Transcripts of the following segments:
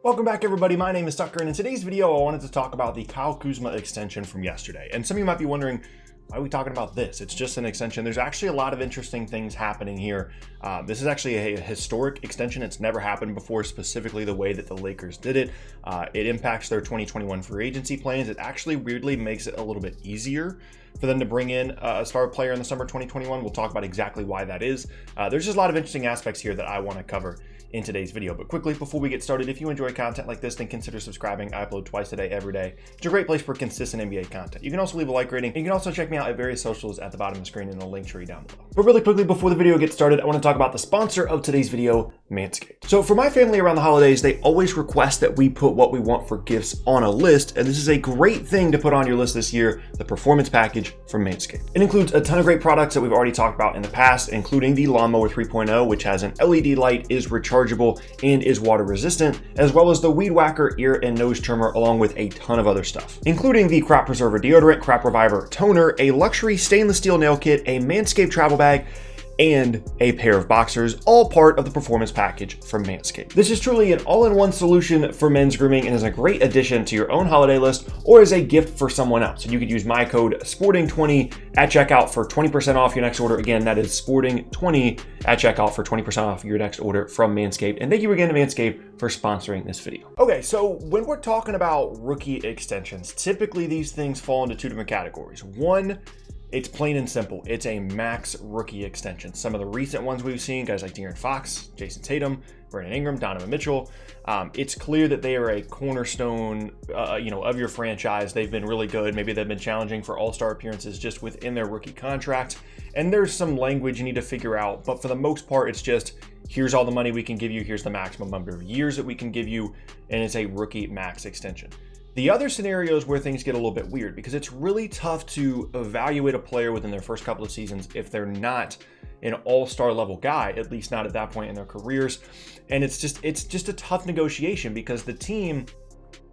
Welcome back, everybody. My name is Tucker, and in today's video, I wanted to talk about the Kyle Kuzma extension from yesterday. And some of you might be wondering, why are we talking about this? It's just an extension. There's actually a lot of interesting things happening here. This is actually a historic extension. It's never happened before, specifically the way that the Lakers did it. It impacts their 2021 free agency plans. It actually weirdly makes it a little bit easier for them to bring in a star player in the summer 2021. We'll talk about exactly why that is. There's just a lot of interesting aspects here that I want to cover in today's video. But quickly, before we get started, if you enjoy content like this, then consider subscribing. I upload twice a day, every day. It's a great place for consistent NBA content. You can also leave a like rating. And you can also check me out at various socials at the bottom of the screen in the link tree down below. But really quickly, before the video gets started, I want to talk about the sponsor of today's video, Manscaped. So for my family around the holidays, they always request that we put what we want for gifts on a list. And this is a great thing to put on your list this year, the Performance Package from Manscaped. It includes a ton of great products that we've already talked about in the past, including the Lawnmower 3.0, which has an LED light, is rechargeable, and is water resistant, as well as the Weed Whacker ear and nose trimmer, along with a ton of other stuff, including the Crop Preserver deodorant, Crop Reviver toner, a luxury stainless steel nail kit, a Manscaped travel bag, and a pair of boxers, all part of the Performance Package from Manscaped. This is truly an all-in-one solution for men's grooming and is a great addition to your own holiday list or as a gift for someone else. And you could use my code SPORTING20 at checkout for 20% off your next order. Again, that is SPORTING20 at checkout for 20% off your next order from Manscaped. And thank you again to Manscaped for sponsoring this video. Okay, so when we're talking about rookie extensions, typically these things fall into two different categories. One, it's plain and simple. It's a max rookie extension. Some of the recent ones we've seen, guys like De'Aaron Fox, Jason Tatum, Brandon Ingram, Donovan Mitchell, it's clear that they are a cornerstone, of your franchise. They've been really good. Maybe they've been challenging for all-star appearances just within their rookie contract. And there's some language you need to figure out. But for the most part, it's just, here's all the money we can give you. Here's the maximum number of years that we can give you. And it's a rookie max extension. The other scenarios where things get a little bit weird, because it's really tough to evaluate a player within their first couple of seasons if they're not an all-star level guy, at least not at that point in their careers. And it's just a tough negotiation because the team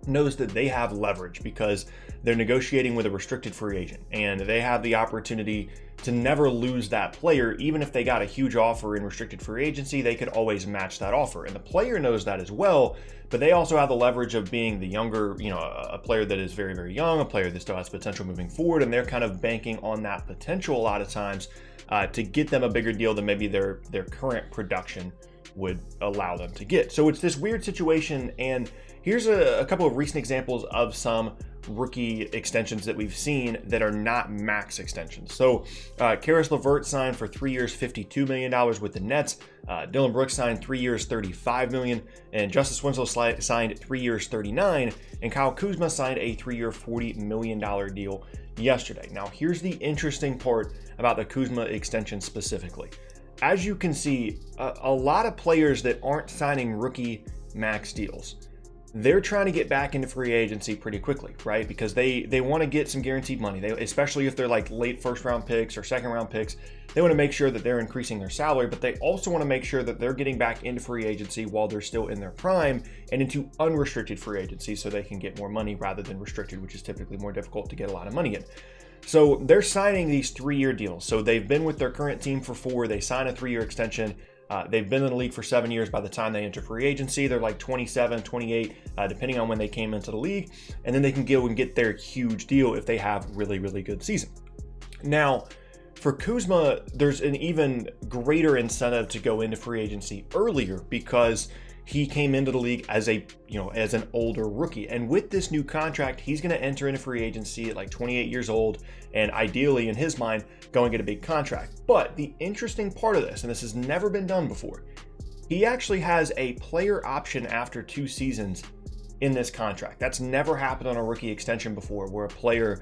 knows that they have leverage because they're negotiating with a restricted free agent and they have the opportunity to never lose that player. Even if they got a huge offer in restricted free agency, they could always match that offer. And the player knows that as well, but they also have the leverage of being the younger, a player that is very, very young, a player that still has potential moving forward. And they're kind of banking on that potential a lot of times to get them a bigger deal than maybe their current production would allow them to get. So it's this weird situation. And here's a couple of recent examples of some rookie extensions that we've seen that are not max extensions. So Karis LeVert signed for 3 years, $52 million with the Nets. Dylan Brooks signed 3 years, $35 million. And Justice Winslow signed 3 years, $39 million. And Kyle Kuzma signed a 3-year, $40 million deal yesterday. Now, here's the interesting part about the Kuzma extension specifically. As you can see, a lot of players that aren't signing rookie max deals, they're trying to get back into free agency pretty quickly, right? Because they want to get some guaranteed money. Especially if they're like late first round picks or second round picks, they want to make sure that they're increasing their salary, but they also want to make sure that they're getting back into free agency while they're still in their prime and into unrestricted free agency so they can get more money rather than restricted, which is typically more difficult to get a lot of money in. So they're signing these 3-year deals. So they've been with their current team for 4. They sign a 3-year extension. They've been in the league for 7 years. By the time they enter free agency, they're like 27, 28, depending on when they came into the league. And then they can go and get their huge deal if they have really, really good season. Now, for Kuzma, there's an even greater incentive to go into free agency earlier because he came into the league as an older rookie. And with this new contract, he's going to enter into free agency at like 28 years old and ideally, in his mind, go and get a big contract. But the interesting part of this, and this has never been done before, he actually has a player option after 2 seasons in this contract. That's never happened on a rookie extension before, where a player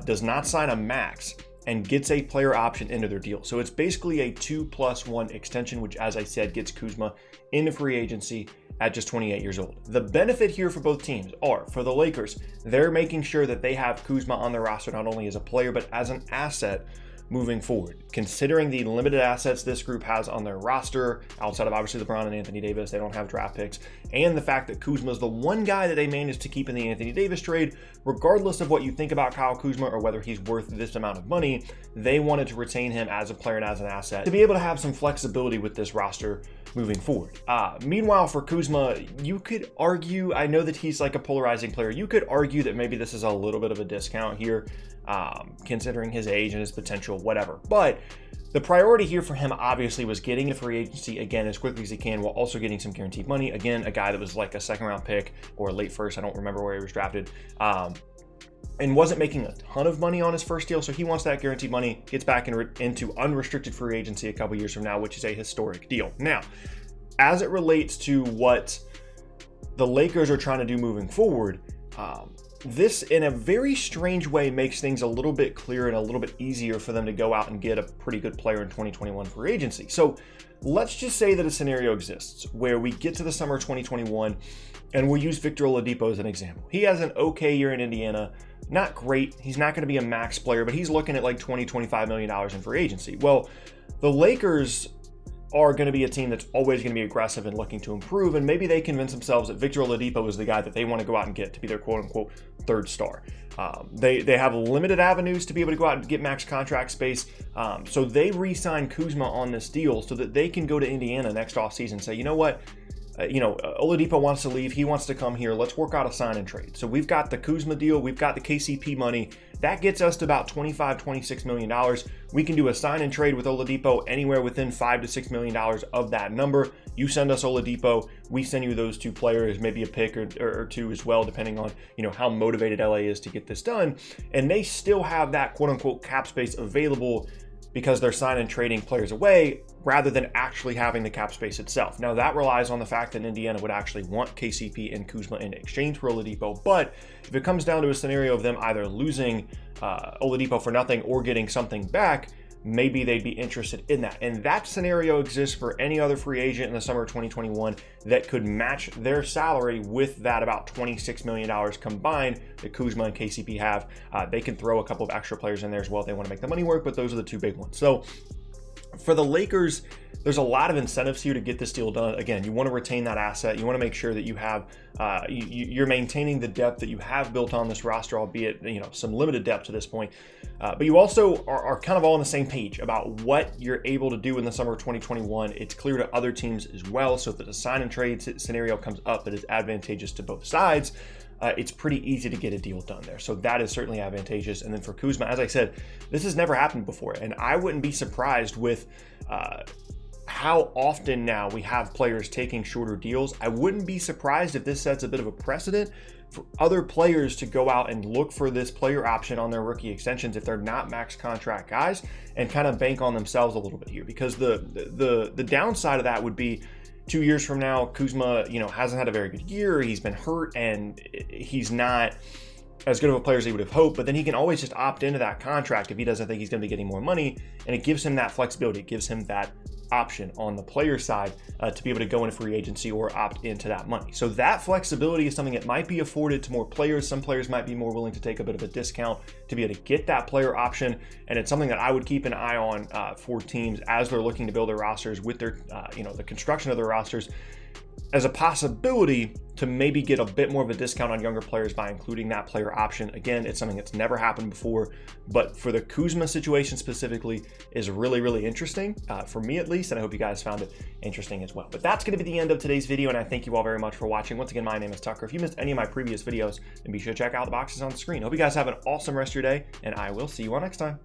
does not sign a max and gets a player option into their deal. So it's basically a 2+1 extension, which, as I said, gets Kuzma into free agency at just 28 years old. The benefit here for both teams are, for the Lakers, they're making sure that they have Kuzma on their roster not only as a player, but as an asset moving forward, considering the limited assets this group has on their roster, outside of obviously LeBron and Anthony Davis. They don't have draft picks, and the fact that Kuzma is the one guy that they managed to keep in the Anthony Davis trade. Regardless of what you think about Kyle Kuzma or whether he's worth this amount of money, they wanted to retain him as a player and as an asset to be able to have some flexibility with this roster moving forward. Meanwhile, for Kuzma, you could argue, I know that he's like a polarizing player, you could argue that maybe this is a little bit of a discount here, considering his age and his potential, whatever. But the priority here for him obviously was getting a free agency again as quickly as he can, while also getting some guaranteed money. Again, a guy that was like a second round pick or late first, I don't remember where he was drafted, and wasn't making a ton of money on his first deal. So he wants that guaranteed money, gets back into unrestricted free agency a couple years from now, which is a historic deal. Now, as it relates to what the Lakers are trying to do moving forward, this in a very strange way makes things a little bit clearer and a little bit easier for them to go out and get a pretty good player in 2021 free agency. So let's just say that a scenario exists where we get to the summer of 2021, and we'll use Victor Oladipo as an example. He has an okay year in Indiana, not great. He's not going to be a max player, but he's looking at like $20-25 million in free agency. Well, the Lakers are going to be a team that's always going to be aggressive and looking to improve, and maybe they convince themselves that Victor Oladipo is the guy that they want to go out and get to be their quote-unquote third star. They have limited avenues to be able to go out and get max contract space, so they re-sign Kuzma on this deal so that they can go to Indiana next offseason and say, you know what, Oladipo wants to leave. He wants to come here. Let's work out a sign and trade. So we've got the Kuzma deal. We've got the KCP money. That gets us to about $25-26 million. We can do a sign and trade with Oladipo anywhere within $5 to $6 million of that number. You send us Oladipo. We send you those two players, maybe a pick or two as well, depending on how motivated LA is to get this done. And they still have that quote unquote cap space available because they're signing and trading players away rather than actually having the cap space itself. Now, that relies on the fact that Indiana would actually want KCP and Kuzma in exchange for Oladipo, but if it comes down to a scenario of them either losing Oladipo for nothing or getting something back, maybe they'd be interested in that. And that scenario exists for any other free agent in the summer of 2021 that could match their salary with that about $26 million combined that Kuzma and KCP have. They can throw a couple of extra players in there as well if they want to make the money work, but those are the two big ones. So for the Lakers, there's a lot of incentives here to get this deal done. Again, you want to retain that asset. You want to make sure that you have, you're maintaining the depth that you have built on this roster, albeit, some limited depth to this point. But you also are kind of all on the same page about what you're able to do in the summer of 2021. It's clear to other teams as well. So if the sign and trade scenario comes up that is advantageous to both sides, it's pretty easy to get a deal done there. So that is certainly advantageous. And then for Kuzma, as I said, this has never happened before. And I wouldn't be surprised with how often now we have players taking shorter deals. I wouldn't be surprised if this sets a bit of a precedent for other players to go out and look for this player option on their rookie extensions if they're not max contract guys, and kind of bank on themselves a little bit here. Because the downside of that would be 2 years from now, Kuzma, hasn't had a very good year. He's been hurt and he's not as good of a player as he would have hoped, but then he can always just opt into that contract if he doesn't think he's going to be getting more money, and it gives him that flexibility. It gives him that option on the player side to be able to go into free agency or opt into that money. So that flexibility is something that might be afforded to more players. Some players might be more willing to take a bit of a discount to be able to get that player option, and it's something that I would keep an eye on for teams as they're looking to build their rosters with their, the construction of their rosters, as a possibility to maybe get a bit more of a discount on younger players by including that player option. Again, it's something that's never happened before, but for the Kuzma situation specifically is really, really interesting, for me at least, and I hope you guys found it interesting as well. But that's going to be the end of today's video, and I thank you all very much for watching. Once again, my name is Tucker. If you missed any of my previous videos, then be sure to check out the boxes on the screen. Hope you guys have an awesome rest of your day, and I will see you all next time.